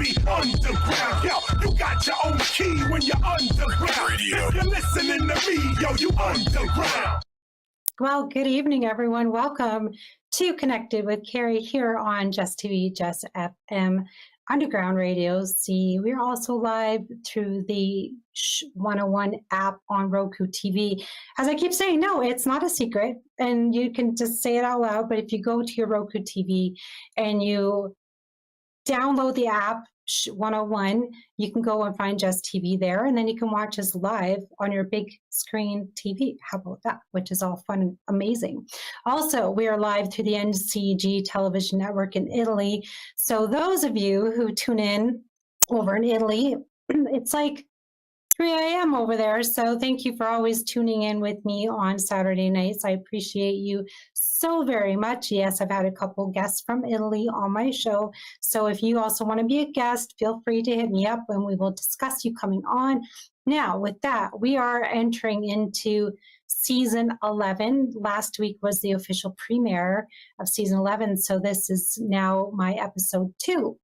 be underground. Yo, you got your own key when you're underground. If you're listening to me, yo, you underground. Well, good evening, everyone. Welcome to Connected with Cari here on Jess TV, Jess FM, Underground Radio. See, we're also live through the 101 app on Roku TV. As I keep saying, no, it's not a secret, and you can just say it out loud. But if you go to your Roku TV and you download the app 101, you can go and find Jess TV there, and then you can watch us live on your big screen TV. How about that? Which is all fun and amazing. Also, we are live through the NCG television network in Italy. So those of you who tune in over in Italy, it's like 3 a.m. over there. So thank you for always tuning in with me on Saturday nights. I appreciate you so very much. Yes, I've had a couple guests from Italy on my show. So if you also want to be a guest, feel free to hit me up and we will discuss you coming on. Now, with that, we are entering into season 11. Last week was the official premiere of season 11. So this is now my episode 2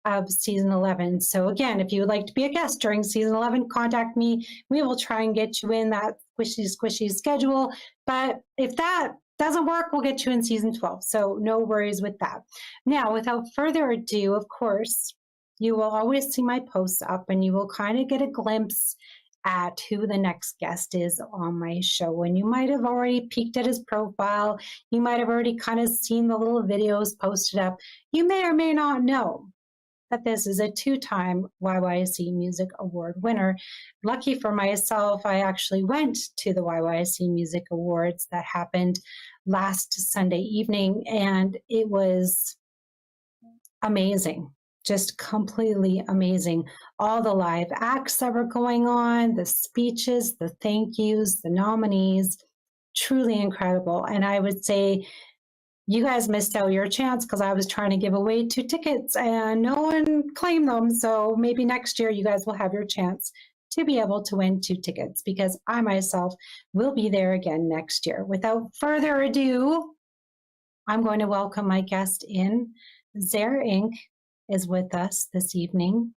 of season 11. So again, if you would like to be a guest during season 11, contact me. We will try and get you in that squishy schedule. But if that doesn't work, we'll get you in season 12. So no worries with that. Now, without further ado, of course, you will always see my posts up and you will kind of get a glimpse at who the next guest is on my show. And you might have already peeked at his profile. You might have already kind of seen the little videos posted up. You may or may not know that this is a 2-time YYC Music Award winner. Lucky for myself, I actually went to the YYC Music Awards that happened last Sunday evening, and it was amazing, just completely amazing. All the live acts that were going on, the speeches, the thank yous, the nominees, truly incredible. And I would say, you guys missed out your chance because I was trying to give away 2 tickets and no one claimed them. So maybe next year you guys will have your chance to be able to win 2 tickets because I myself will be there again next year. Without further ado, I'm going to welcome my guest in. Zaire Ink is with us this evening.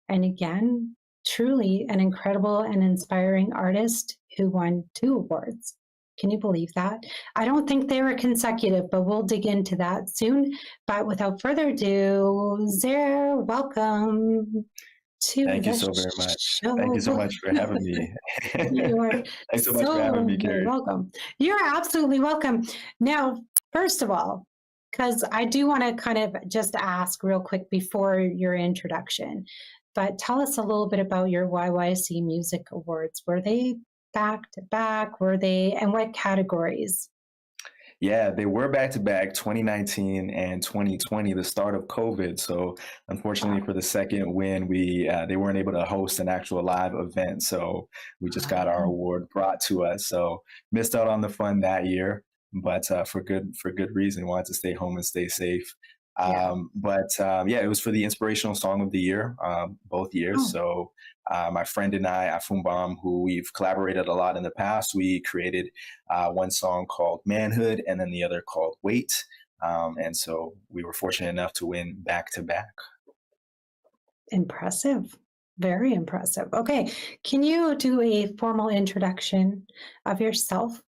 And again, truly an incredible and inspiring artist who won 2 awards. Can you believe that? I don't think they were consecutive, but we'll dig into that soon. But without further ado, Zaire, welcome to Thank you so very much. show. Thank you so much for having me. Thanks so much for having me, Cari. You're welcome. You're absolutely welcome. Now, first of all, because I do want to kind of just ask real quick before your introduction, but tell us a little bit about your YYC Music Awards. Were they back to back? Were they, and what categories? Yeah, they were back to back, 2019 and 2020, the start of COVID. So unfortunately for the second win, they weren't able to host an actual live event. So we just got our award brought to us. So missed out on the fun that year, but for good reason. Wanted to stay home and stay safe. Yeah. It was for the inspirational song of the year, both years. So my friend and I, Afumbam, who we've collaborated a lot in the past, we created one song called Manhood and then the other called Wait. And so we were fortunate enough to win back to back. Impressive. Very impressive. Okay. Can you do a formal introduction of yourself?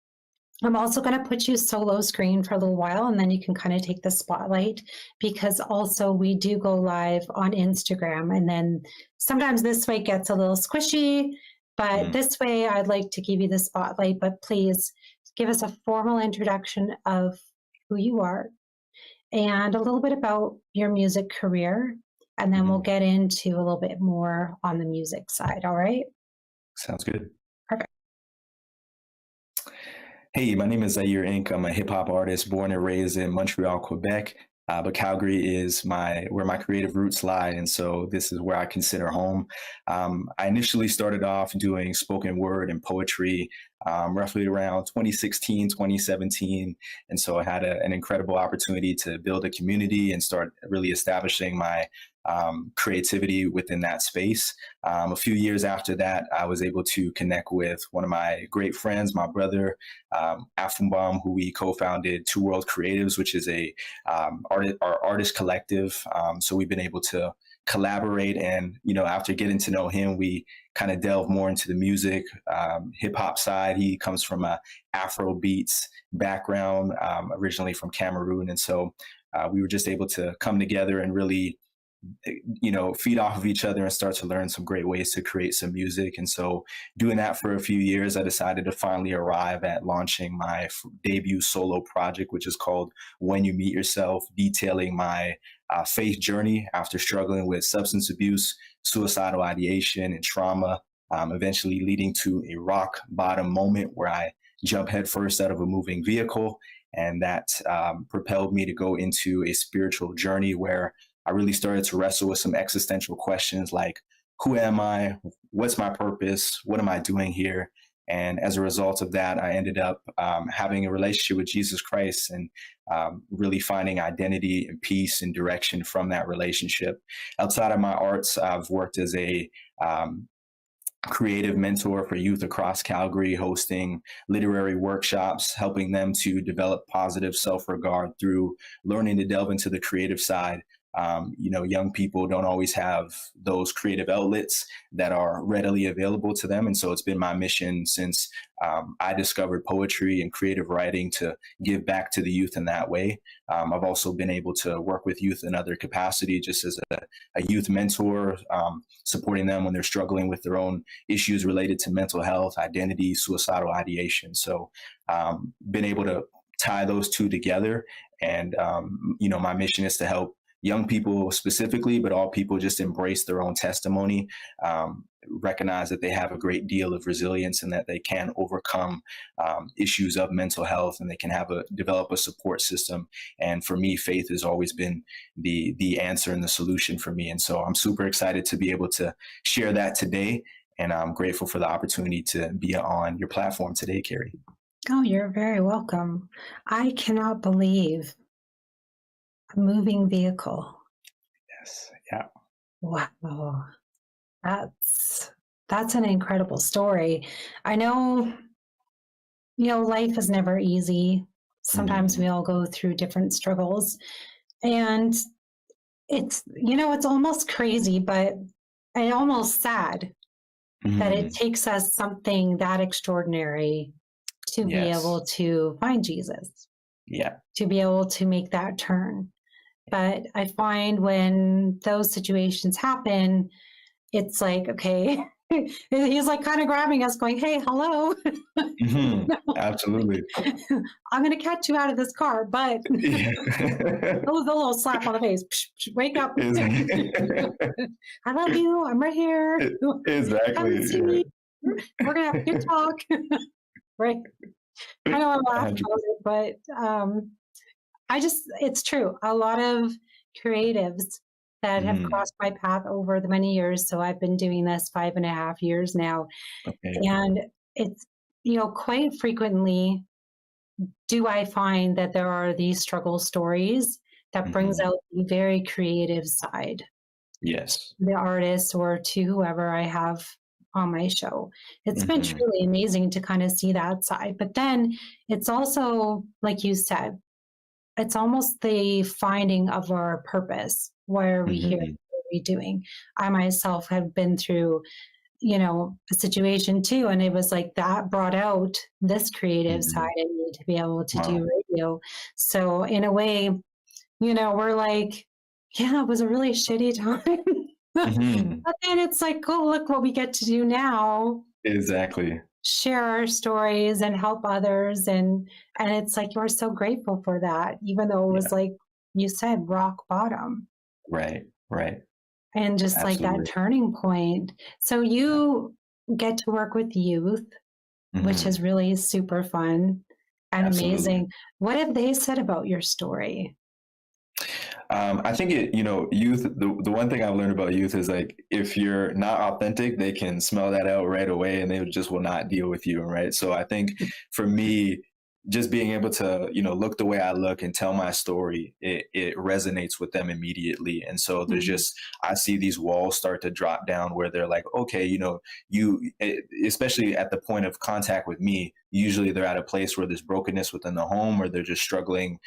I'm also going to put you solo screen for a little while, and then you can kind of take the spotlight, because also we do go live on Instagram, and then sometimes this way gets a little squishy, but this way I'd like to give you the spotlight. But please give us a formal introduction of who you are and a little bit about your music career, and then we'll get into a little bit more on the music side. All right? Sounds good. Perfect. Hey, my name is Zaire Ink. I'm a hip hop artist born and raised in Montreal, Quebec. But Calgary is where my creative roots lie. And so this is where I consider home. I initially started off doing spoken word and poetry roughly around 2016, 2017. And so I had an incredible opportunity to build a community and start really establishing my creativity within that space. A few years after that, I was able to connect with one of my great friends, my brother, Afumbam, who we co-founded Two World Creatives, which is our artist collective. So we've been able to collaborate. And, after getting to know him, we kind of delve more into the music, hip hop side. He comes from a Afro beats background, originally from Cameroon. And so we were just able to come together and really, feed off of each other and start to learn some great ways to create some music. And so doing that for a few years, I decided to finally arrive at launching my debut solo project, which is called When You Meet Yourself, detailing my faith journey after struggling with substance abuse, suicidal ideation, and trauma, eventually leading to a rock bottom moment where I jumped headfirst out of a moving vehicle. And that propelled me to go into a spiritual journey where I really started to wrestle with some existential questions like, who am I? What's my purpose? What am I doing here? And as a result of that, I ended up having a relationship with Jesus Christ and really finding identity and peace and direction from that relationship. Outside of my arts, I've worked as a creative mentor for youth across Calgary, hosting literary workshops, helping them to develop positive self-regard through learning to delve into the creative side. Young people don't always have those creative outlets that are readily available to them. And so it's been my mission since I discovered poetry and creative writing to give back to the youth in that way. I've also been able to work with youth in other capacity, just as a youth mentor, supporting them when they're struggling with their own issues related to mental health, identity, suicidal ideation. So been able to tie those two together. And, my mission is to help young people specifically, but all people just embrace their own testimony, recognize that they have a great deal of resilience and that they can overcome issues of mental health, and they can develop a support system. And for me, faith has always been the answer and the solution for me. And so I'm super excited to be able to share that today. And I'm grateful for the opportunity to be on your platform today, Cari. Oh, you're very welcome. I cannot believe a moving vehicle. Yes. Yeah. Wow. That's an incredible story. I know, life is never easy. Sometimes we all go through different struggles, and it's almost crazy, but and almost sad that it takes us something that extraordinary to be able to find Jesus. Yeah. To be able to make that turn. But I find when those situations happen, it's like, okay, he's like kind of grabbing us going, hey, hello. Absolutely. I'm going to catch you out of this car, but the little slap on the face, wake up. I love you. I'm right here. Exactly. Come and see me. We're going to have a good talk. Right. I know I laugh about it, but it's true. A lot of creatives that have crossed my path over the many years. So I've been doing this 5.5 years now. Okay. And it's, quite frequently do I find that there are these struggle stories that brings out the very creative side. Yes. The artist or to whoever I have on my show. It's been truly amazing to kind of see that side. But then it's also, like you said, it's almost the finding of our purpose. Why are we here? What are we doing? I myself have been through, a situation too. And it was like that brought out this creative side in me to be able to do radio. So in a way, we're like, yeah, it was a really shitty time. But then it's like, oh, look what we get to do now. Exactly. Share our stories and help others. And it's like, you're so grateful for that, even though it was like you said, rock bottom. Right. And just like that turning point. So you get to work with youth, which is really super fun and amazing. What have they said about your story? I think youth, the one thing I've learned about youth is like, if you're not authentic, they can smell that out right away and they just will not deal with you. Right. So I think for me, just being able to, look the way I look and tell my story, it resonates with them immediately. And so there's Mhm. just, I see these walls start to drop down where they're like, okay, especially at the point of contact with me, usually they're at a place where there's brokenness within the home, or they're just struggling,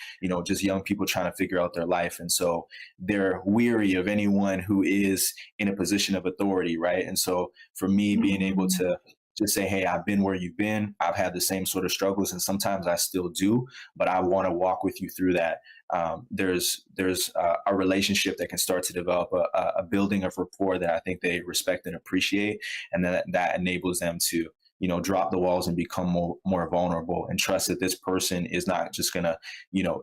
just young people trying to figure out their life. And so they're weary of anyone who is in a position of authority, right? And so for me, being able Mhm. to just say, hey, I've been where you've been. I've had the same sort of struggles, and sometimes I still do, but I want to walk with you through that. There's a relationship that can start to develop, a building of rapport that I think they respect and appreciate, and that enables them to drop the walls and become more vulnerable, and trust that this person is not just gonna,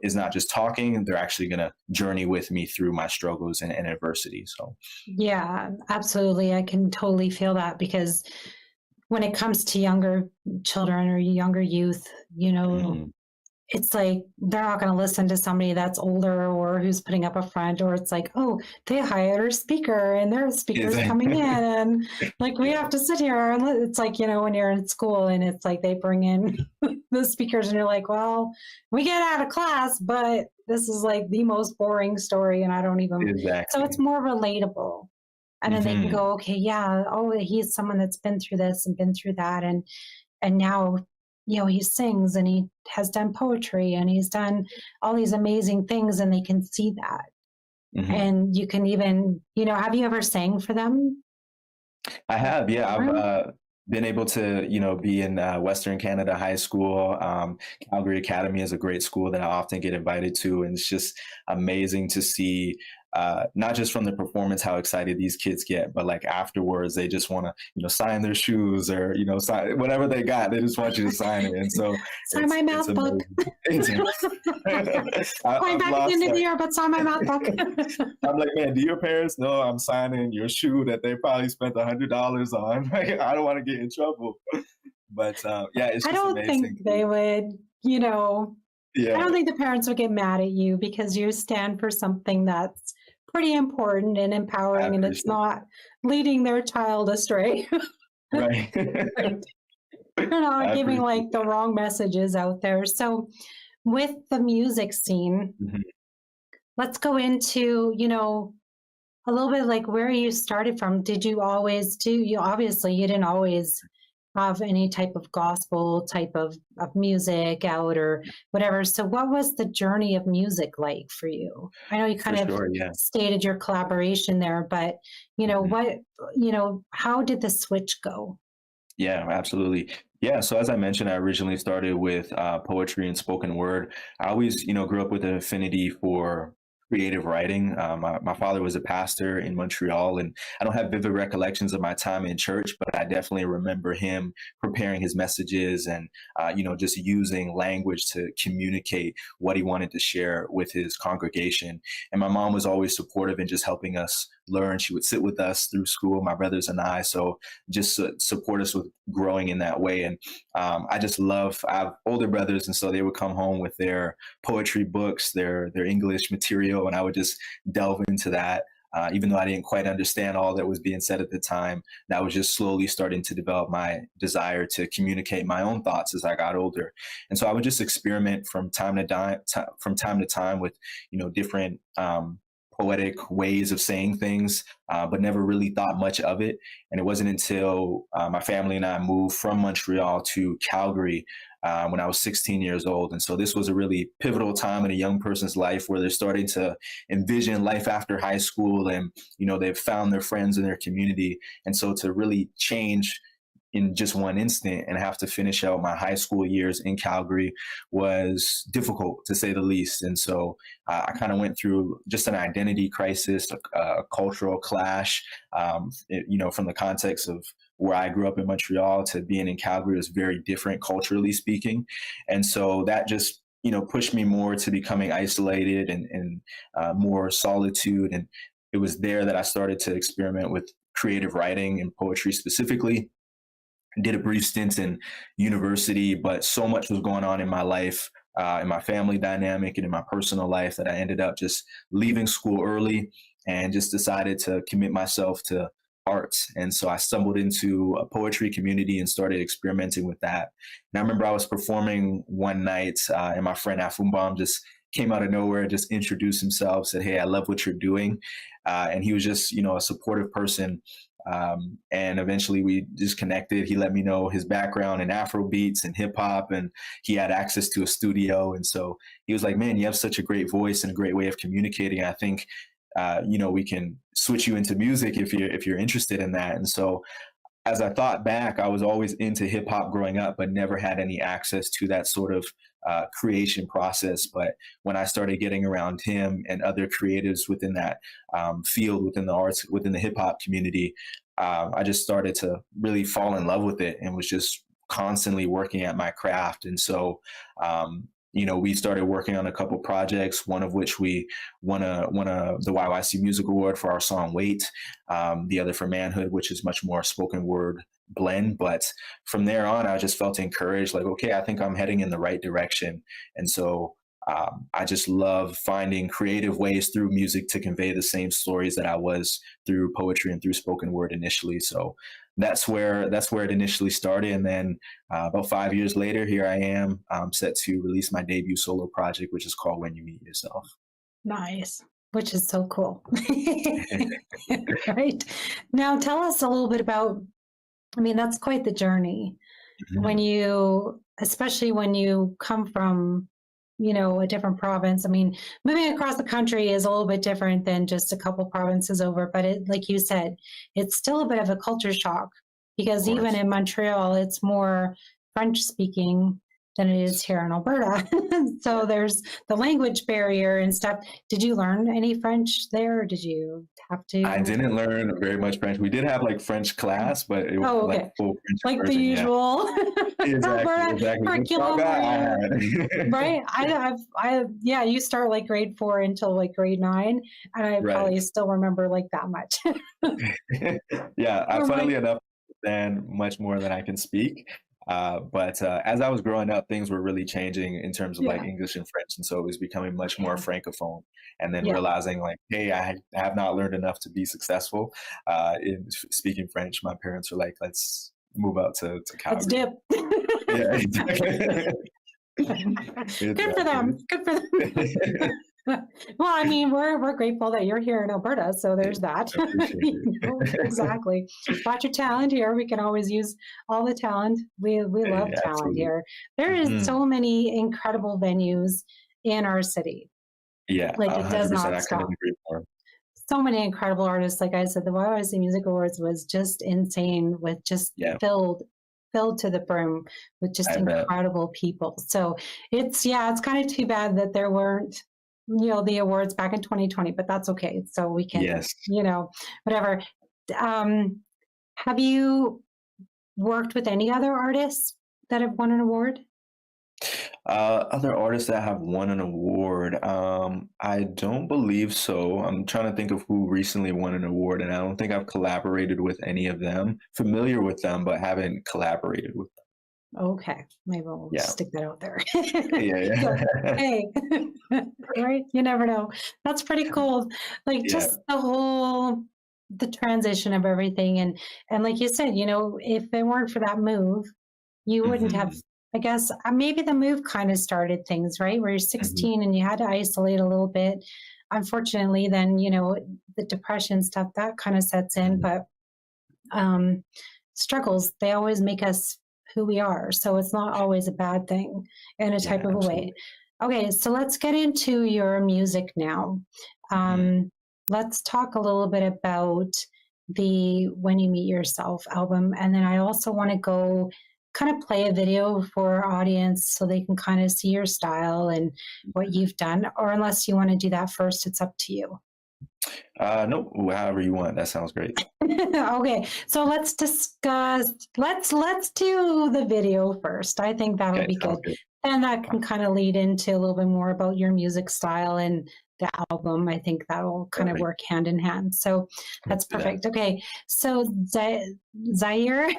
is not just talking. They're actually gonna journey with me through my struggles and adversity. So Yeah, absolutely. I can totally feel that because when it comes to younger children or younger youth, mhm, it's like they're not going to listen to somebody that's older or who's putting up a front, or it's like, oh, they hired a speaker and their speaker's coming in, exactly. and like we have to sit here and it's like, when you're in school and it's like they bring in the speakers and you're like, well, we get out of class, but this is like the most boring story and I don't even, so it's Exactly. more relatable. And then they can Hmm. go, okay, yeah, oh, he's someone that's been through this and been through that, and now, he sings and he has done poetry and he's done all these amazing things, and they can see that. Hmm. And you can even, have you ever sang for them? I have, yeah. I've Children? been able to, be in Western Canada high school. Calgary Academy is a great school that I often get invited to, and it's just amazing to see. Not just from the performance, how excited these kids get, but like afterwards, they just want to, sign their shoes, or sign whatever they got. They just want you to sign it, and so Sign my it's math book. amazing. Going I've back at the lost end of the like year, but sign my math book. I'm like, man, do your parents know I'm signing your shoe that they probably spent $100 on? Like, I don't want to get in trouble. But yeah, it's I just don't think amazing. they would, I Yeah, don't think the parents would get mad at you because you stand for something that's pretty important and I empowering, and it's appreciate not leading their child astray. it. Right. Right. You're not I giving appreciate like the wrong messages out there. So, with the music scene, it. let's go into, a little bit like where you started from. Did you always do, you obviously, you didn't always have any type of gospel type of music out or whatever. So, what was the journey of music like for you? I know you For kind of sure. Yeah. stated your collaboration there, but, Mhm. what, how did the switch go? Yeah, absolutely. Yeah. So as I mentioned, I originally started with poetry and spoken word. I always, grew up with an affinity for creative writing. My father was a pastor in Montreal, and I don't have vivid recollections of my time in church, but I definitely remember him preparing his messages and, just using language to communicate what he wanted to share with his congregation. And my mom was always supportive in just helping us learn. She would sit with us through school, my brothers and I. So just support us with growing in that way. And I have older brothers, and so they would come home with their poetry books, their English material, and I would just delve into that. Even though I didn't quite understand all that was being said at the time, that was just slowly starting to develop my desire to communicate my own thoughts as I got older. And so I would just experiment from time to time with, different poetic ways of saying things, but never really thought much of it. And it wasn't until my family and I moved from Montreal to Calgary when I was 16 years old. And so this was a really pivotal time in a young person's life where they're starting to envision life after high school, and, they've found their friends in their community. And so to really change in just one instant and have to finish out my high school years in Calgary was difficult, to say the least. And so I kind of went through just an identity crisis, a cultural clash. From the context of where I grew up in Montreal to being in Calgary was very different culturally speaking. And so that just, pushed me more to becoming isolated and more solitude. And it was there that I started to experiment with creative writing and poetry specifically. Did a brief stint in university, but so much was going on in my life, in my family dynamic and in my personal life, that I ended up just leaving school early and just decided to commit myself to arts. And so I stumbled into a poetry community and started experimenting with that. And I remember I was performing one night, and my friend Afumbam just came out of nowhere, just introduced himself, said, "Hey, I love what you're doing." And he was just, a supportive person. And eventually we just connected. He let me know his background in Afro beats and hip hop, and he had access to a studio. And so he was like, "Man, you have such a great voice and a great way of communicating. I think, we can switch you into music if you're interested in that." And so as I thought back, I was always into hip hop growing up, but never had any access to that sort of creation process. But when I started getting around him and other creatives within that field, within the arts, within the hip hop community, I just started to really fall in love with it and was just constantly working at my craft. And so, we started working on a couple projects, one of which we won the YYC Music Award for our song Wait, the other for Manhood, which is much more spoken word blend. But from there on, I just felt encouraged, like, okay, I think I'm heading in the right direction. And so I just love finding creative ways through music to convey the same stories that I was through poetry and through spoken word initially. So that's where it initially started. And then about 5 years later, here I am, set to release my debut solo project, which is called When You Meet Yourself. Nice. Which is so cool. Right. Now tell us a little bit about, that's quite the journey. Mm-hmm. Especially when you come from, a different province. Moving across the country is a little bit different than just a couple provinces over, but like you said, it's still a bit of a culture shock because even in Montreal, it's more French speaking than it is here in Alberta. So there's the language barrier and stuff. Did you learn any French there? Or did you have to? I didn't learn very much French. We did have French class, but it was okay. full French like version, the usual exactly. curriculum. Right. You start grade 4 until grade 9. And I probably still remember that much. Funnily enough, then much more than I can speak. But as I was growing up, things were really changing in terms of English and French. And so it was becoming much more francophone. And then realizing hey, I have not learned enough to be successful in speaking French. My parents were like, let's move out to Calgary. Let's dip. Yeah, exactly. Good for them. Good for them. Well, we're grateful that you're here in Alberta, so there's that. Exactly. Got your talent here. We can always use all the talent. We love talent here. There is so many incredible venues in our city. Yeah, it does not stop. So many incredible artists. Like I said, the YYC Music Awards was just insane with just filled to the brim with just incredible people. So it's kind of too bad that there weren't the awards back in 2020, but that's okay. So we can, whatever. Have you worked with any other artists that have won an award? Other artists that have won an award, I don't believe so. I'm trying to think of who recently won an award, and I don't think I've collaborated with any of them. Familiar with them, but haven't collaborated with them. Okay, maybe we'll stick that out there. Hey, right? You never know. That's pretty cool. Just the transition of everything, and like you said, if it weren't for that move, you wouldn't have. I guess maybe the move kind of started things, right? Where you're 16 and you had to isolate a little bit. Unfortunately, then the depression stuff that kind of sets in, but struggles, they always make us who we are. So it's not always a bad thing in a type of a way. Okay, so let's get into your music now. Let's talk a little bit about the When You Meet Yourself album. And then I also want to go kind of play a video for our audience so they can kind of see your style and what you've done. Or unless you want to do that first, it's up to you. No, however you want. That sounds great. Okay, so let's discuss. Let's do the video first. I think that'll be good. And that can kind of lead into a little bit more about your music style and the album. I think that'll kind of work hand in hand. So that's perfect. Okay. So Zaire.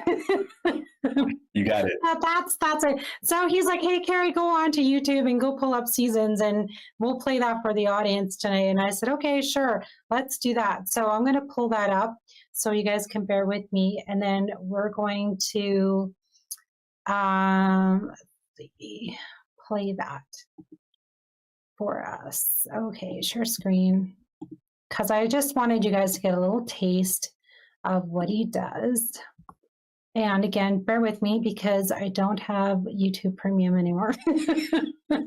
You got it. That's it. So he's like, hey, Cari, go on to YouTube and go pull up Seasons and we'll play that for the audience tonight. And I said, okay, sure. Let's do that. So I'm going to pull that up so you guys can bear with me. And then we're going to play that for us. Okay, share screen. Because I just wanted you guys to get a little taste of what he does. And again, bear with me because I don't have YouTube Premium anymore.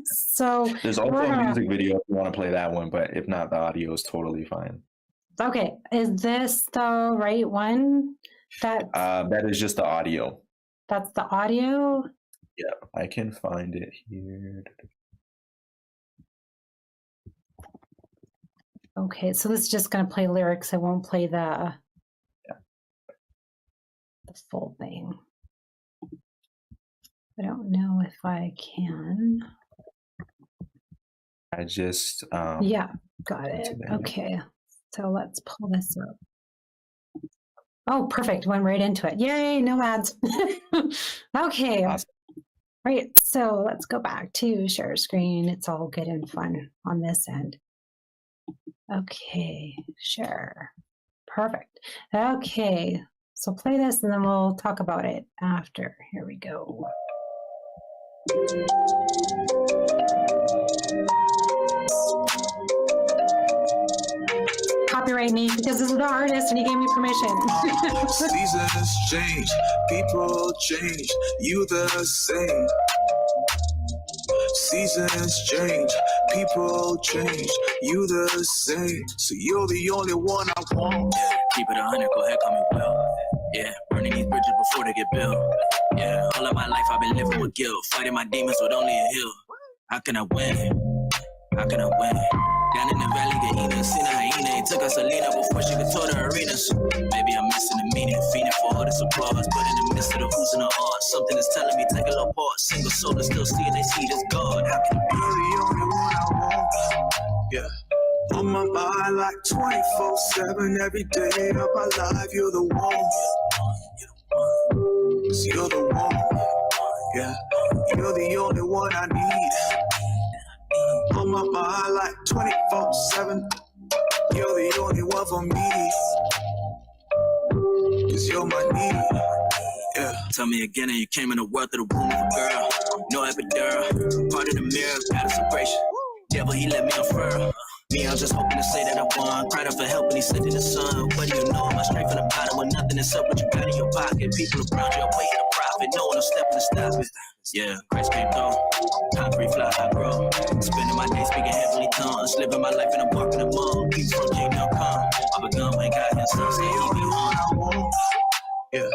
So there's also a music video if you want to play that one, but if not, the audio is totally fine. Okay, is this the right one? That is just the audio. That's the audio? Yeah, I can find it here. Okay, so this is just going to play lyrics. I won't play the full thing. I don't know if I can. I just yeah, got it. Okay, so let's pull this up. Oh, perfect. Went right into it. Yay, no ads. Okay. Awesome. Right. So let's go back to share screen. It's all good and fun on this end. Okay, share. Perfect. Okay. So play this and then we'll talk about it after. Here we go. Copyright me because this is the artist and he gave me permission. Seasons change, people change, you the same. Seasons change, people change, you the same. So you're the only one I want. Yeah, keep it 100, go ahead, call me Will. Yeah, burning these bridges before they get built. Yeah, all of my life I've been living with guilt, fighting my demons with only a hill. How can I win? How can I win? Down in the valley, get eaten, seen a hyena. It took us a leader before she could tour the arenas. Maybe I'm missing the meaning, feeding for all this applause. But in the midst of the who's and the odds, something is telling me take a little pause. Single soul is still seeing they see this God. How can You're the only one I want. Yeah. On my mind like 24/7 every day of my life. You're the one. Cause you're the one. Yeah. You're the only one I need. On my mind like 24/7. You're the only one for me. Cause you're my need. Yeah. Tell me again, and you came in the world through the womb of a girl. No epidural, part of the mirror, got a separation. Devil, he let me unfurl. Me, I'm just hoping to say that I won. Cried out for help when he sent in the sun. What do you know? I'm straight from the bottom with nothing except what you got in your pocket. People around you are waiting to profit. No one will step in to stop it. Yeah, grace came through. Concrete fly, I grow. Spending my days speaking heavenly tongues. Living my life in a park in the mall. People from J.com. I begun when God had some say he be on. Yeah.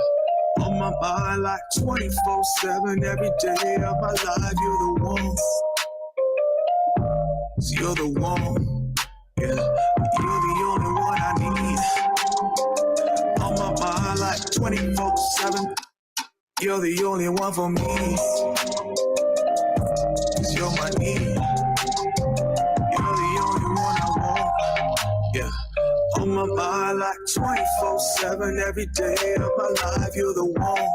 On my mind like 24/7 every day of my life. You're the one. So you're the one. Yeah. You're the only one I need. On my mind like 24/7. You're the only one for me. Cause you're my need. You're the only one I want. Yeah. On my mind like 24/7 every day of my life. You're the one.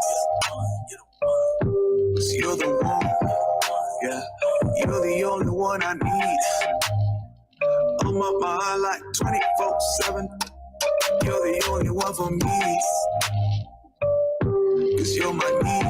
Cause you're the one. Yeah. You're the only one I need. On my mind like 24/7. You're the only one for me. Cause you're my need.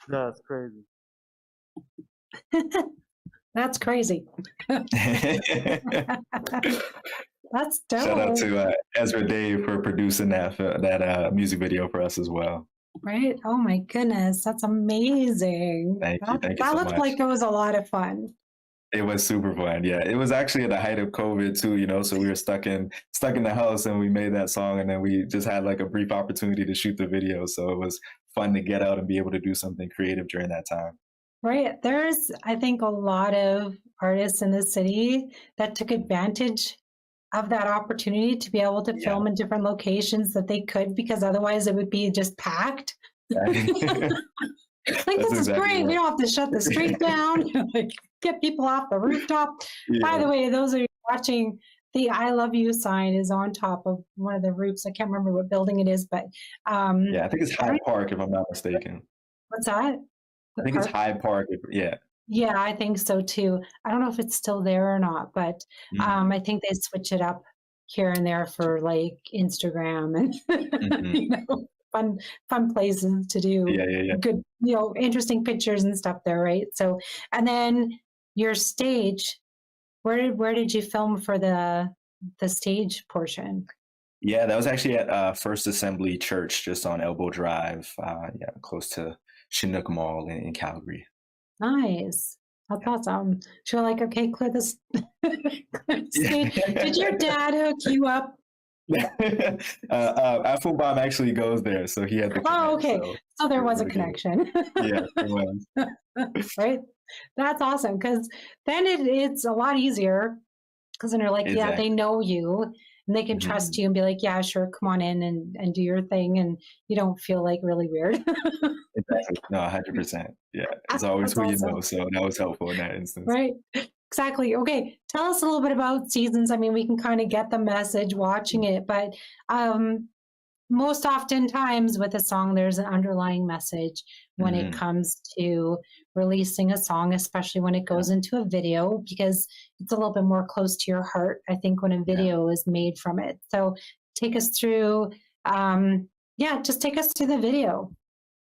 That's crazy. That's crazy. That's dope. Shout out to Ezra Dave for producing that music video for us as well. Right? Oh my goodness, that's amazing. Thank you That so looked much. like it was a lot of fun. It was super fun. Yeah, it was actually at the height of COVID too, so we were stuck in the house and we made that song, and then we just had like a brief opportunity to shoot the video. So it was fun to get out and be able to do something creative during that time. Right. There's, I think, a lot of artists in the city that took advantage of that opportunity to be able to film in different locations that they could, because otherwise it would be just packed. Like, this is great. Right. We don't have to shut the street down, like get people off the rooftop. Yeah. By the way, those are watching, the I love you sign is on top of one of the roofs. I can't remember what building it is, but yeah, I think it's Hyde Park, if I'm not mistaken. What's that? I think it's Hyde Park. Yeah. Yeah, I think so too. I don't know if it's still there or not, but I think they switch it up here and there for like Instagram and fun places to do good, interesting pictures and stuff there, right? So, and then your stage, where did you film for the stage portion? Yeah, that was actually at First Assembly Church, just on Elbow Drive, close to Chinook Mall in Calgary. Nice. That's awesome. So like, okay, clear this stage. Did your dad hook you up? Afubam actually goes there, so he had the connection. Oh, okay. So there was a connection. Yeah, there was. Right? That's awesome, because then it's a lot easier, because then you're like, exactly. They know you, and they can trust you and be like, yeah, sure, come on in and do your thing, and you don't feel like really weird. Exactly. No, 100%. Yeah, it's always who you know, so that was helpful in that instance. Right. Exactly. Okay, tell us a little bit about Seasons. I mean, we can kind of get the message watching it, but most oftentimes with a song, there's an underlying message when it comes to releasing a song, especially when it goes into a video, because it's a little bit more close to your heart, I think, when a video is made from it. So take us through, just take us through the video.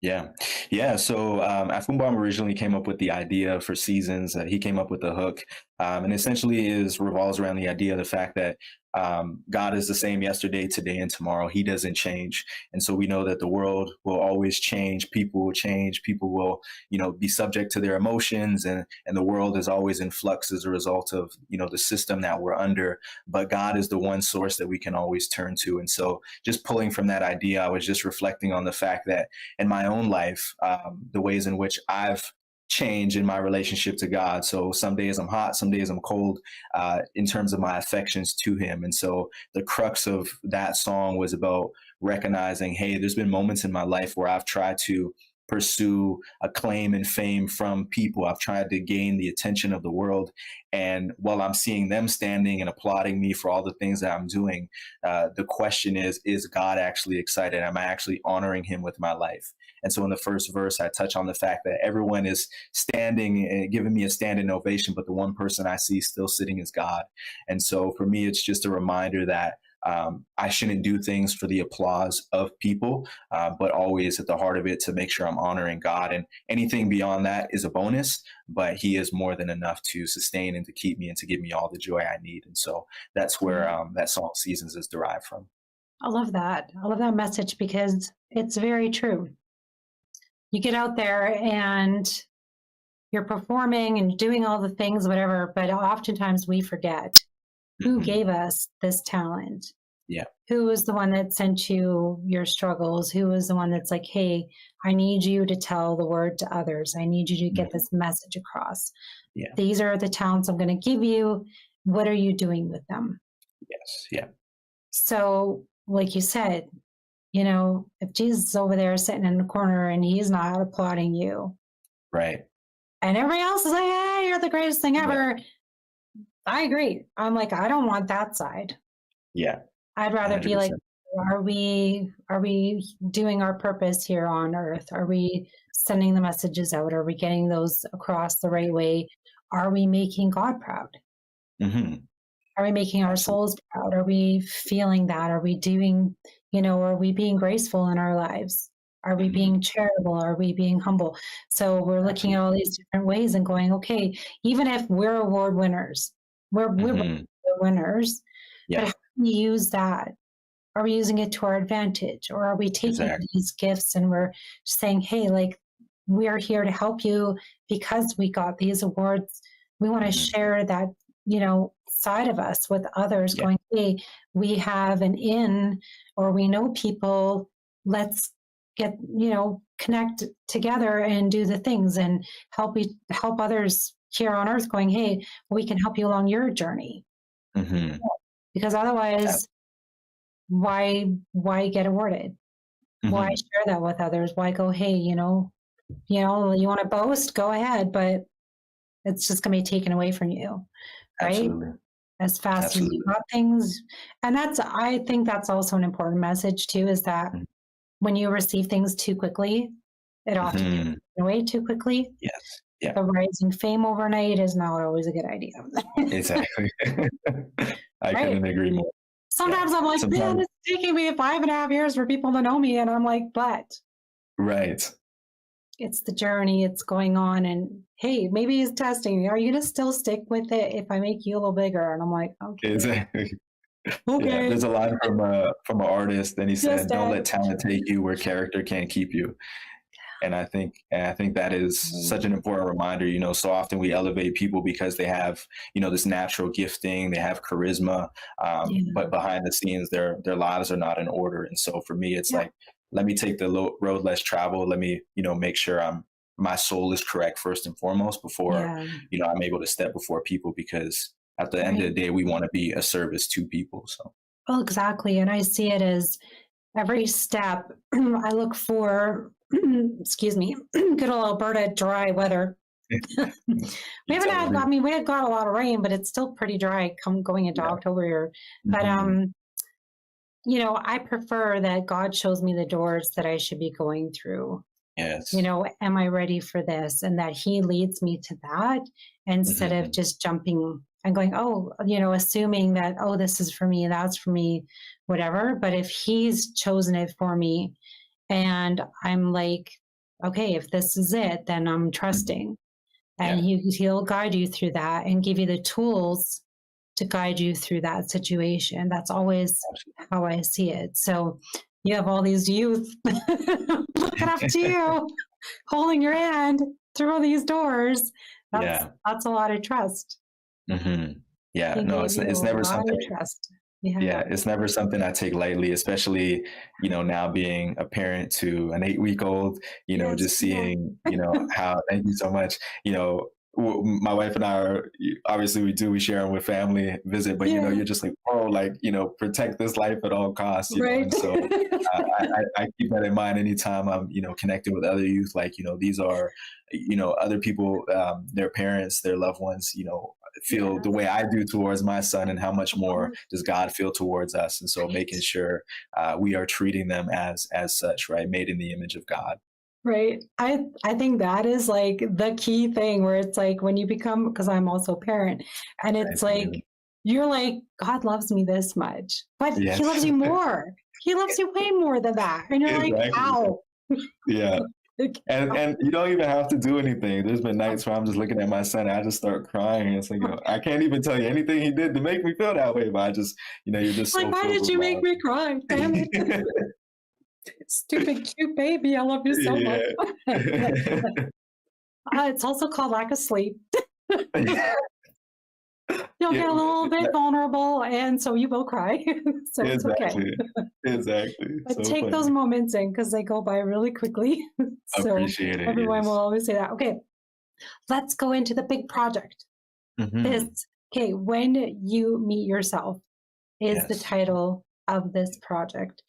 Yeah. So Afubam originally came up with the idea for Seasons. He came up with the hook, and essentially revolves around the idea of the fact that God is the same yesterday, today, and tomorrow. He doesn't change. And so we know that the world will always change. People will change. People will, be subject to their emotions, and the world is always in flux as a result of, the system that we're under. But God is the one source that we can always turn to. And so just pulling from that idea, I was just reflecting on the fact that in my own life, the ways in which I've change in my relationship to God. So some days I'm hot, some days I'm cold, in terms of my affections to him. And so the crux of that song was about recognizing, hey, there's been moments in my life where I've tried to pursue acclaim and fame from people. I've tried to gain the attention of the world. And while I'm seeing them standing and applauding me for all the things that I'm doing, the question is God actually excited? Am I actually honoring him with my life? And so in the first verse, I touch on the fact that everyone is standing and giving me a standing ovation, but the one person I see still sitting is God. And so for me, it's just a reminder that I shouldn't do things for the applause of people, but always at the heart of it to make sure I'm honoring God. And anything beyond that is a bonus, but he is more than enough to sustain and to keep me and to give me all the joy I need. And so that's where that song Seasons is derived from. I love that. I love that message, because it's very true. You get out there and you're performing and doing all the things, whatever, but oftentimes we forget who gave us this talent. Yeah. Who was the one that sent you your struggles? Who was the one that's like, hey, I need you to tell the word to others. I need you to get this message across. Yeah. These are the talents I'm going to give you. What are you doing with them? Yes. Yeah. So, like you said, if Jesus is over there sitting in the corner and he's not applauding you. Right. And everybody else is like, hey, you're the greatest thing ever. Yeah. I agree. I'm like, I don't want that side. Yeah. I'd rather 100%. Be like, are we doing our purpose here on earth? Are we sending the messages out? Are we getting those across the right way? Are we making God proud? Are we making our souls proud? Are we feeling that? Are we doing, are we being graceful in our lives? Are we being charitable? Are we being humble? So we're looking at all these different ways and going, okay, even if we're award winners, we're winners, Yeah. But how do we use that? Are we using it to our advantage, or are we taking Exactly. these gifts and we're saying, hey, like, we're here to help you because we got these awards. We want to share that, side of us with others, Yeah. going, hey, we have an in, or we know people, let's get, connect together and do the things and help others here on earth, going, hey, we can help you along your journey. Mm-hmm. Because otherwise, why get awarded? Why share that with others? Why go, hey, you want to boast, go ahead, but it's just going to be taken away from you, right? Absolutely. As fast as you got things. And I think that's also an important message too, is that when you receive things too quickly, it often gets taken away too quickly. Yes. Yeah. The rising fame overnight is not always a good idea. Exactly. I couldn't agree more. Sometimes I'm like, man, it's taking me 5.5 years for people to know me. And I'm like, but. Right. It's the journey, it's going on, and hey, maybe he's testing me. Are you going to still stick with it if I make you a little bigger? And I'm like, okay. Exactly. Okay. Yeah, there's a line from an artist, and he said, "Don't let talent take you where character can't keep you." And I think that is such an important reminder. So often we elevate people because they have, this natural gifting, they have charisma, but behind the scenes, their lives are not in order. And so for me, it's like, let me take the road less traveled. Let me, make sure my soul is correct first and foremost before, I'm able to step before people, because at the end of the day, we want to be a service to people. So. Well, exactly. And I see it as every step I look for, excuse me, good old Alberta dry weather. We haven't had, we had got a lot of rain, but it's still pretty dry going into October here. But, I prefer that God shows me the doors that I should be going through. Yes. Am I ready for this? And that he leads me to that instead of just jumping and going, assuming that, this is for me, that's for me, whatever. But if he's chosen it for me and I'm like, okay, if this is it, then I'm trusting. And he'll guide you through that and give you the tools to guide you through that situation. That's always how I see it. So you have all these youth looking up to you, holding your hand through these doors. That's a lot of trust. Yeah, no, it's never something. It's never something I take lightly, especially, now being a parent to an 8-week-old, just seeing, how, thank you so much, my wife and I are, obviously we share them with family visit, but you're just like, protect this life at all costs, right. And so I keep that in mind anytime I'm, connected with other youth, like, these are, other people, their parents, their loved ones, feel the way I do towards my son, and how much more does God feel towards us. And so making sure we are treating them as such, right? Made in the image of God. Right. I think that is like the key thing, where it's like when you become, because I'm also a parent, and it's like, you're like, God loves me this much, but he loves you more. He loves you way more than that. And you're like, ow. Yeah. And you don't even have to do anything. There's been nights where I'm just looking at my son and I just start crying. It's like, I can't even tell you anything he did to make me feel that way. But I just, you're just like, so why did you make me cry? Damn it. Stupid cute baby. I love you so much. It's also called lack of sleep. You'll get a little bit vulnerable, and so you will cry. So it's okay. Exactly. But so take those moments in, because they go by really quickly. So appreciate it. Everyone will always say that. Okay, let's go into the big project. When you meet yourself is the title of this project.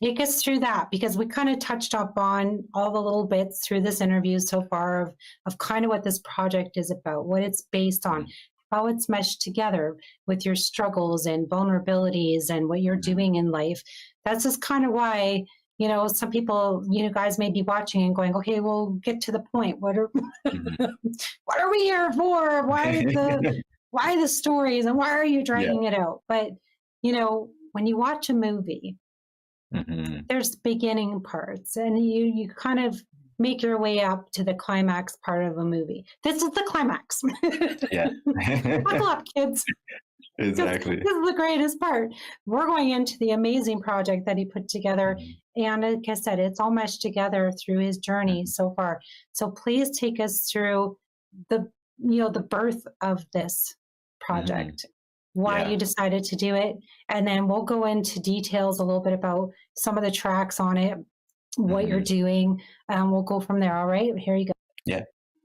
Take us through that, because we kind of touched up on all the little bits through this interview so far of kind of what this project is about, what it's based on, how it's meshed together with your struggles and vulnerabilities and what you're doing in life. That's just kind of why, some people, guys may be watching and going, okay, we'll get to the point. What are we here for? Why the stories, and why are you dragging it out? But, when you watch a movie, there's beginning parts, and you kind of make your way up to the climax part of a movie. This is the climax. Buckle up, kids. Exactly. This is the greatest part. We're going into the amazing project that he put together. And like I said, it's all meshed together through his journey so far. So please take us through the birth of this project, why you decided to do it. And then we'll go into details a little bit about some of the tracks on it, what you're doing. We'll go from there. All right, here you go. Yeah.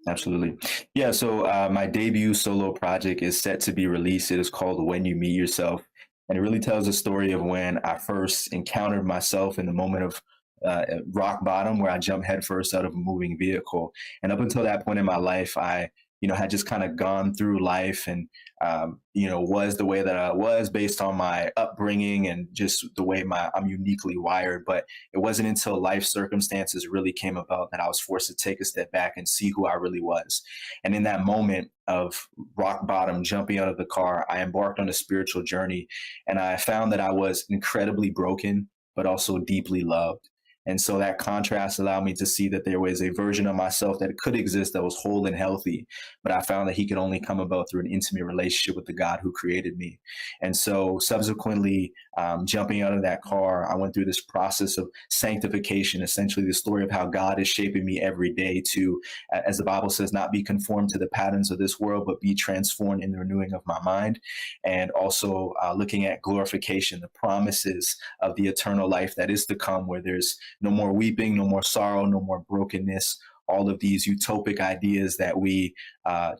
Absolutely. Yeah. So my debut solo project is set to be released. It is called When You Meet Yourself. And it really tells the story of when I first encountered myself in the moment of rock bottom, where I jumped headfirst out of a moving vehicle. And up until that point in my life, I had just kind of gone through life and, was the way that I was based on my upbringing and just the way I'm uniquely wired. But it wasn't until life circumstances really came about that I was forced to take a step back and see who I really was. And in that moment of rock bottom, jumping out of the car, I embarked on a spiritual journey, and I found that I was incredibly broken, but also deeply loved. And so that contrast allowed me to see that there was a version of myself that could exist that was whole and healthy, but I found that he could only come about through an intimate relationship with the God who created me. And so subsequently, jumping out of that car, I went through this process of sanctification, essentially the story of how God is shaping me every day to, as the Bible says, not be conformed to the patterns of this world, but be transformed in the renewing of my mind. And also looking at glorification, the promises of the eternal life that is to come, where there's no more weeping, no more sorrow, no more brokenness, all of these utopic ideas that we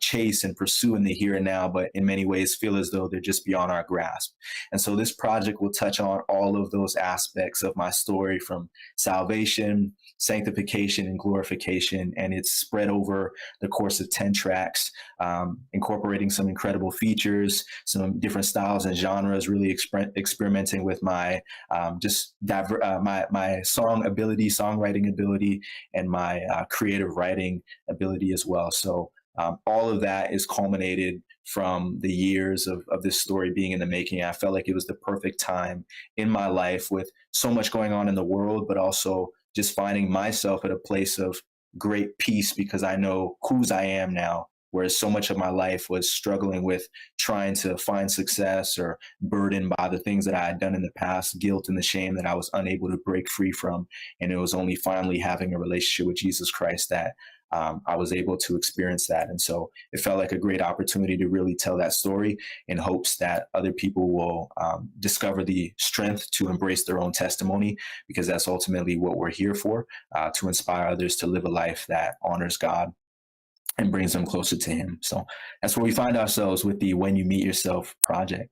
chase and pursue in the here and now, but in many ways feel as though they're just beyond our grasp. And so this project will touch on all of those aspects of my story, from salvation, sanctification, and glorification. And it's spread over the course of 10 tracks, incorporating some incredible features, some different styles and genres, really experimenting with my my songwriting ability, and my creative writing ability as well. So all of that is culminated from the years of this story being in the making. I felt like it was the perfect time in my life, with so much going on in the world, but also just finding myself at a place of great peace, because I know whose I am now, whereas so much of my life was struggling with trying to find success or burdened by the things that I had done in the past, guilt and the shame that I was unable to break free from. And it was only finally having a relationship with Jesus Christ that I was able to experience that. And so it felt like a great opportunity to really tell that story, in hopes that other people will discover the strength to embrace their own testimony, because that's ultimately what we're here for, to inspire others to live a life that honors God and brings them closer to him. So that's where we find ourselves with the When You Meet Yourself project.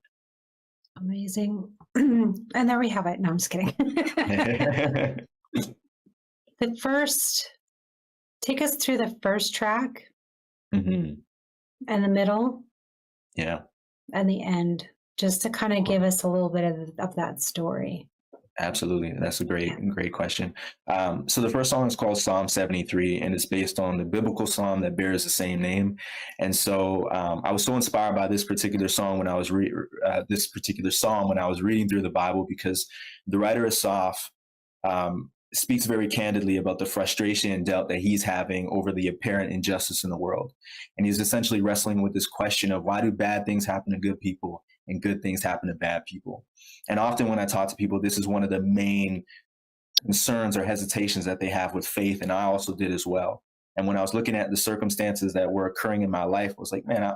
Amazing. And there we have it. No, I'm just kidding. Take us through the first track, and the middle, and the end, just to kind of give us a little bit of that story. Absolutely. That's a great question. So the first song is called Psalm 73, and it's based on the biblical psalm that bears the same name. And so I was so inspired by this particular song when I was reading through the Bible, because the writer Asaph speaks very candidly about the frustration and doubt that he's having over the apparent injustice in the world. And he's essentially wrestling with this question of, why do bad things happen to good people and good things happen to bad people? And often when I talk to people, this is one of the main concerns or hesitations that they have with faith. And I also did as well. And when I was looking at the circumstances that were occurring in my life, I was like, man,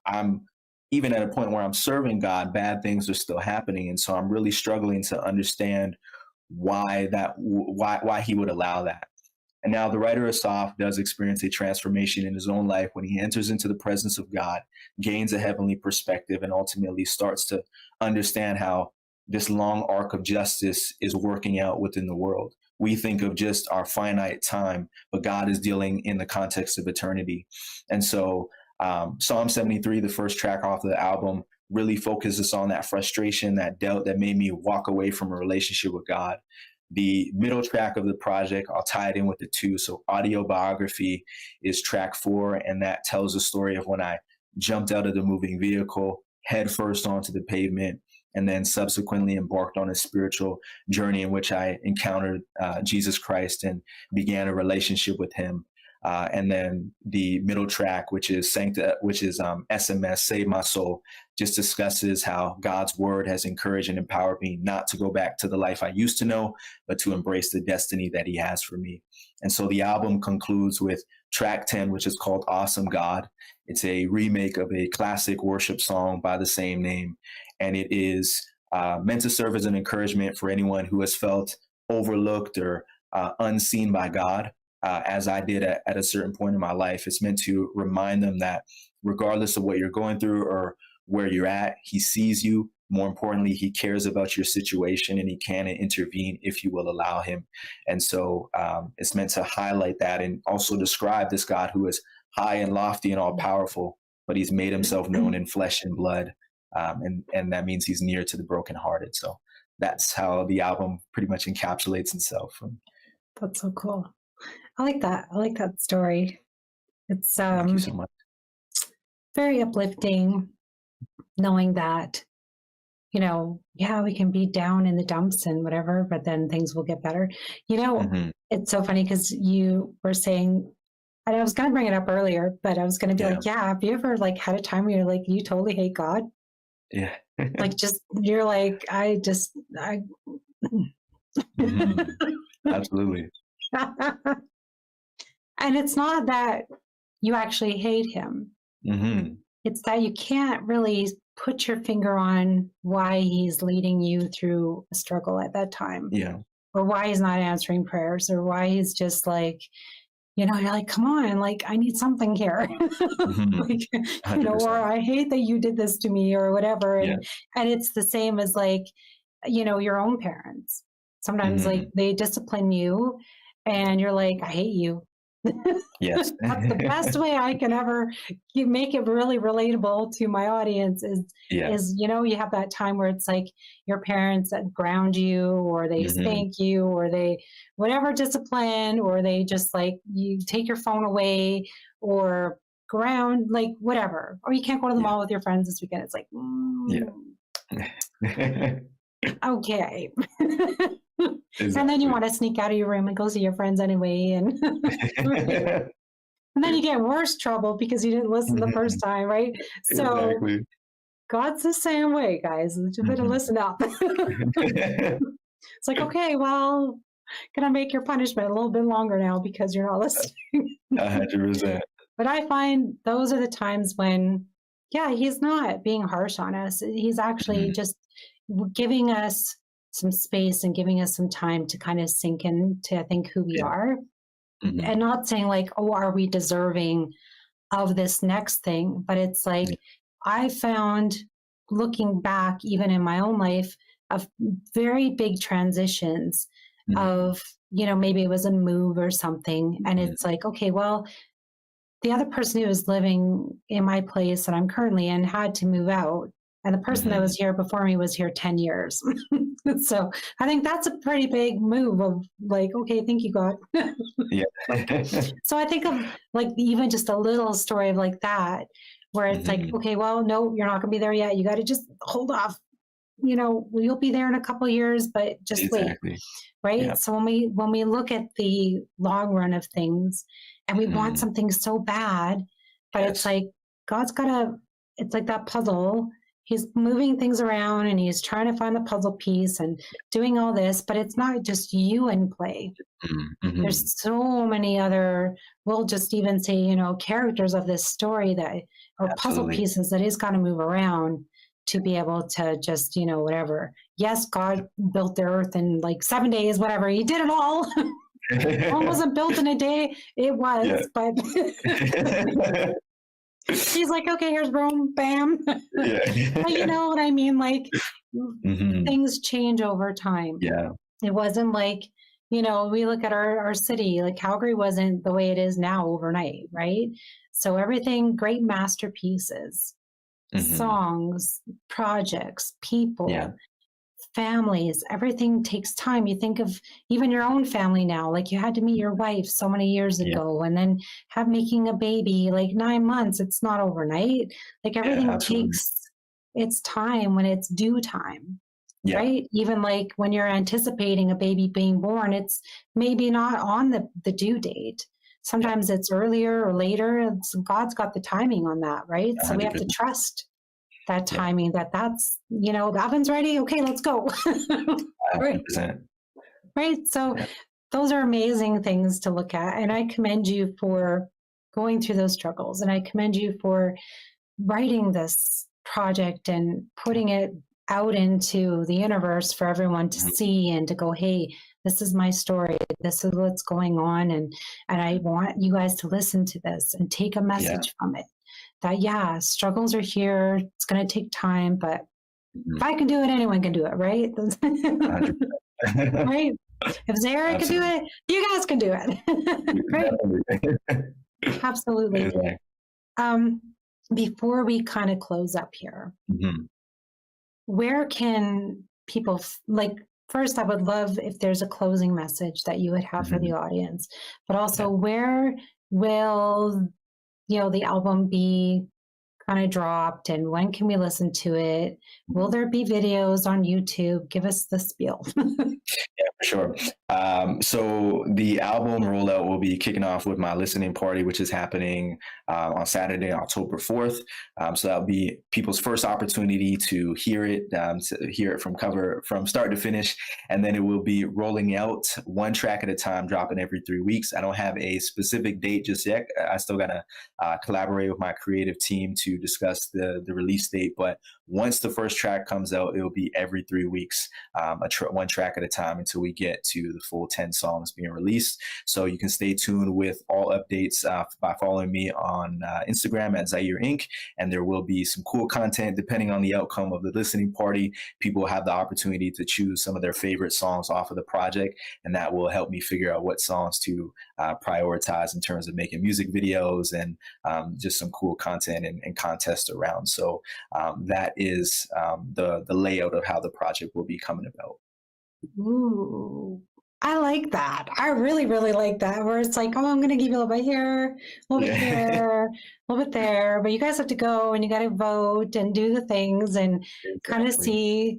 I'm even at a point where I'm serving God, bad things are still happening. And so I'm really struggling to understand why he would allow that. And now the writer Asaph does experience a transformation in his own life when he enters into the presence of God, gains a heavenly perspective, and ultimately starts to understand how this long arc of justice is working out within the world. We think of just our finite time, but God is dealing in the context of eternity. And so Psalm 73, the first track off of the album, really focuses on that frustration, that doubt that made me walk away from a relationship with God. The middle track of the project, I'll tie it in with the two. So Autobiography is track 4, and that tells the story of when I jumped out of the moving vehicle, head first onto the pavement, and then subsequently embarked on a spiritual journey in which I encountered Jesus Christ and began a relationship with him. And then the middle track, which is SMS, Save My Soul, just discusses how God's word has encouraged and empowered me not to go back to the life I used to know, but to embrace the destiny that he has for me. And so the album concludes with track 10, which is called Awesome God. It's a remake of a classic worship song by the same name. And it is meant to serve as an encouragement for anyone who has felt overlooked or unseen by God, as I did at a certain point in my life. It's meant to remind them that regardless of what you're going through or where you're at, he sees you. More importantly, he cares about your situation, and he can intervene if you will allow him. And so it's meant to highlight that and also describe this God who is high and lofty and all powerful, but he's made himself known in flesh and blood. And that means he's near to the brokenhearted. So that's how the album pretty much encapsulates itself. That's so cool. I like that. I like that story. It's Thank you so much. very uplifting, knowing that, you know, yeah, we can be down in the dumps and whatever, but then things will get better. You know, It's so funny because you were saying, and I was going to bring it up earlier, but I was going to be like, yeah, have you ever like had a time where you're like, you totally hate God? Yeah. Like, just, you're like, I Absolutely. And it's not that you actually hate him. It's that you can't really put your finger on why he's leading you through a struggle at that time. Yeah. Or why he's not answering prayers, or why he's just like, you know, you're like, come on, like, I need something here. Like, you know, or I hate that you did this to me or whatever. And it's the same as like, you know, your own parents. Sometimes like they discipline you and you're like, I hate you. Yes. That's the best way I can ever make it really relatable to my audience is, you know, you have that time where it's like your parents that ground you, or they spank you, or they whatever discipline, or they just like you take your phone away, or ground, like whatever, or you can't go to the mall with your friends this weekend. It's like, okay. Exactly. And then you want to sneak out of your room and go see your friends anyway. And and then you get worse trouble because you didn't listen the first time, right? So God's the same way, guys. You better listen up. It's like, okay, well, gonna make your punishment a little bit longer now because you're not listening. 100%. But I find those are the times when, he's not being harsh on us. He's actually just giving us some space and giving us some time to kind of sink into, I think, who we are, and not saying like, oh, are we deserving of this next thing? But it's like, I found looking back, even in my own life, of very big transitions of, you know, maybe it was a move or something. And it's like, okay, well, the other person who was living in my place that I'm currently in had to move out. And the person that was here before me was here 10 years. So I think that's a pretty big move of like, okay, thank you, God. So I think of like even just a little story of like that, where it's like, okay, well, no, you're not going to be there yet. You got to just hold off. You know, you'll be there in a couple of years, but just wait. Right. Yeah. So when we look at the long run of things and we want something so bad, but it's like, God's it's like that puzzle. He's moving things around and he's trying to find the puzzle piece and doing all this, but it's not just you in play. There's so many other, we'll just even say, you know, characters of this story that are puzzle pieces that he's got to move around to be able to just, you know, whatever. Yes, God built the earth in like 7 days, whatever. He did it all. Rome wasn't built in a day. It was, but he's like, okay, here's Rome, bam. But you know what I mean? Like things change over time. It wasn't like, you know, we look at our city, like Calgary wasn't the way it is now overnight, right? So everything, great masterpieces, songs, projects, people, families, everything takes time. You think of even your own family now, like you had to meet your wife so many years ago and then making a baby like 9 months. It's not overnight. Like everything takes its time when it's due time, right? Even like when you're anticipating a baby being born, it's maybe not on the due date. sometimes it's earlier or later. God's got the timing on that, right? So we have to 100%. trust that timing, that's, the oven's ready. Okay, let's go. Right. 100%. Right. So Yeah. those are amazing things to look at. And I commend you for going through those struggles. And I commend you for writing this project and putting it out into the universe for everyone to see and to go, hey, this is my story. This is what's going on. And I want you guys to listen to this and take a message from it. That, struggles are here. It's going to take time, but if I can do it, anyone can do it, right? Right? If Zaire can do it, you guys can do it. Right? Absolutely. Exactly. Before we kind of close up here, where can people, first, I would love if there's a closing message that you would have for the audience, but also where will, the album be kind of dropped, and when can we listen to it? Will there be videos on YouTube? Give us the spiel. Yeah, for sure. So the album rollout will be kicking off with my listening party, which is happening on Saturday, October 4th. So that'll be people's first opportunity to hear it from start to finish. And then it will be rolling out one track at a time, dropping every 3 weeks. I don't have a specific date just yet. I still got to collaborate with my creative team to discuss the release date. But once the first track comes out, it will be every 3 weeks, one track at a time until we get to the full 10 songs being released. So you can stay tuned with all updates by following me on Instagram at Zaire Ink. And there will be some cool content depending on the outcome of the listening party. People have the opportunity to choose some of their favorite songs off of the project, and that will help me figure out what songs to prioritize in terms of making music videos and just some cool content and contests around. So that is the layout of how the project will be coming about. Ooh, I like that. I really, really like that, where it's like, I'm going to give you a little bit here, a little bit here, a little bit there, but you guys have to go and you got to vote and do the things and kind of see,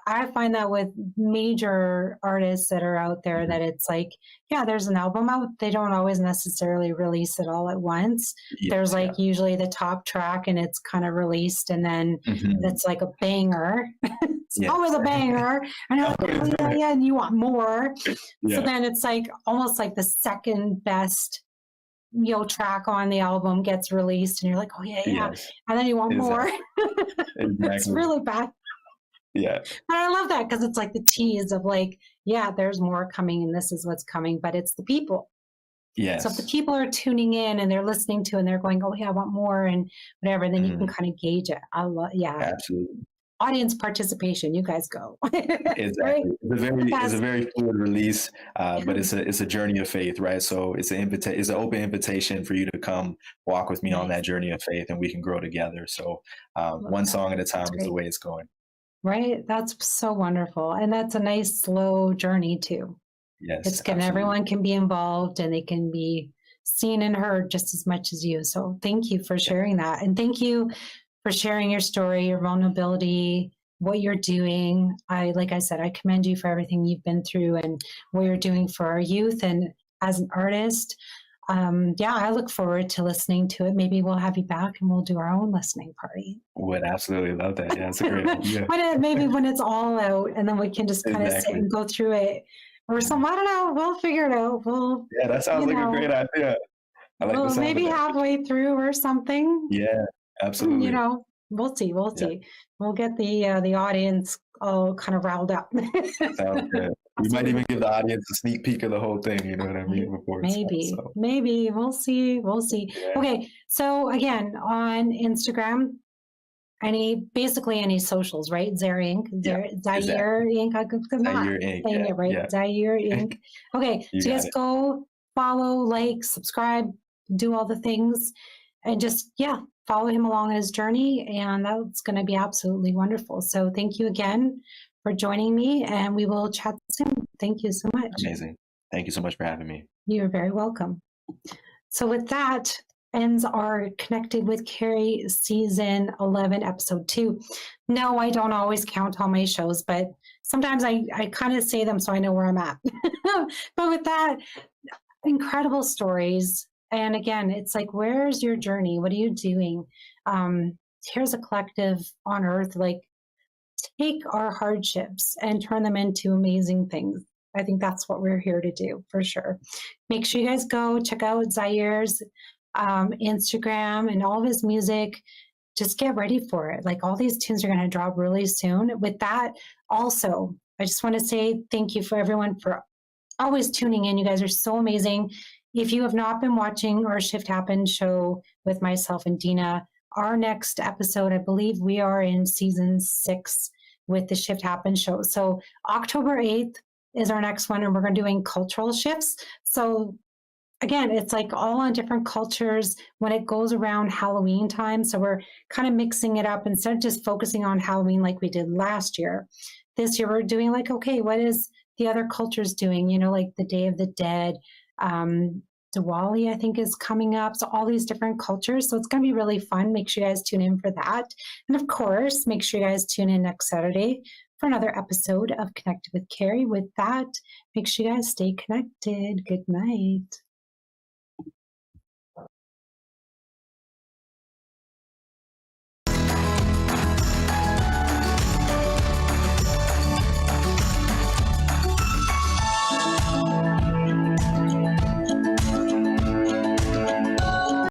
I find that with major artists that are out there that it's like, there's an album out. They don't always necessarily release it all at once. There's usually the top track and it's kind of released, and then it's like a banger. It's always a banger. And you're like, and you want more. So then it's like almost like the second best track on the album gets released and you're like, and then you want more. It's really bad. Yeah. But I love that because it's like the tease of like, there's more coming and this is what's coming, but it's the people. Yes. So if the people are tuning in and they're listening to and they're going, I want more and whatever, then you can kind of gauge it. I love, absolutely. Audience participation, you guys go. Exactly. Right? It's a very fluid release, but it's a journey of faith, right? So it's an open invitation for you to come walk with me on that journey of faith, and we can grow together. So one song at a time is the way it's going. Right. That's so wonderful. And that's a nice slow journey too. Yes. It's good. Everyone can be involved and they can be seen and heard just as much as you. So thank you for sharing that. And thank you for sharing your story, your vulnerability, what you're doing. Like I said, I commend you for everything you've been through and what you're doing for our youth. And as an artist, I look forward to listening to it. Maybe we'll have you back and we'll do our own listening party. Would absolutely love that. Yeah, it's a great idea. When it's all out, and then we can just kind of sit and go through it or something. I don't know. We'll figure it out. That sounds like a great idea. I like the sound maybe of that. halfway through or something. Yeah, absolutely. We'll see. We'll get the audience all kind of riled up. Sounds good. We might even give the audience a sneak peek of the whole thing, you know what I mean? Before Maybe. We'll see. Yeah. Okay. So again, on Instagram, basically any socials, right? Zaire Ink. Zaire Ink. Zaire Ink, saying it right. Yeah. Zaire Ink. Okay. So just go follow, like, subscribe, do all the things, and just, follow him along his journey. And that's going to be absolutely wonderful. So thank you again for joining me, and we will chat soon. Thank you so much. Amazing. Thank you so much for having me. You're very welcome. So with that ends our Connected with Cari season 11, episode 2. No, I don't always count all my shows, but sometimes I kind of say them so I know where I'm at. But with that, incredible stories. And again, it's like, where's your journey? What are you doing? Here's a collective on earth, like, take our hardships and turn them into amazing things. I think that's what we're here to do, for sure. Make sure you guys go check out Zaire's Instagram and all of his music. Just get ready for it. Like, all these tunes are going to drop really soon. With that, also, I just want to say thank you for everyone for always tuning in. You guys are so amazing. If you have not been watching our Shift Happens show with myself and Dina, our next episode, I believe we are in season 6 with the Shift Happens show. So October 8th is our next one, and we're going to be doing cultural shifts. So again, it's like all on different cultures when it goes around Halloween time. So we're kind of mixing it up instead of just focusing on Halloween like we did last year. This year we're doing like, okay, what is the other cultures doing? You know, like the Day of the Dead, Diwali, I think, is coming up. So all these different cultures. So it's going to be really fun. Make sure you guys tune in for that. And of course, make sure you guys tune in next Saturday for another episode of Connected with Cari. With that, make sure you guys stay connected. Good night.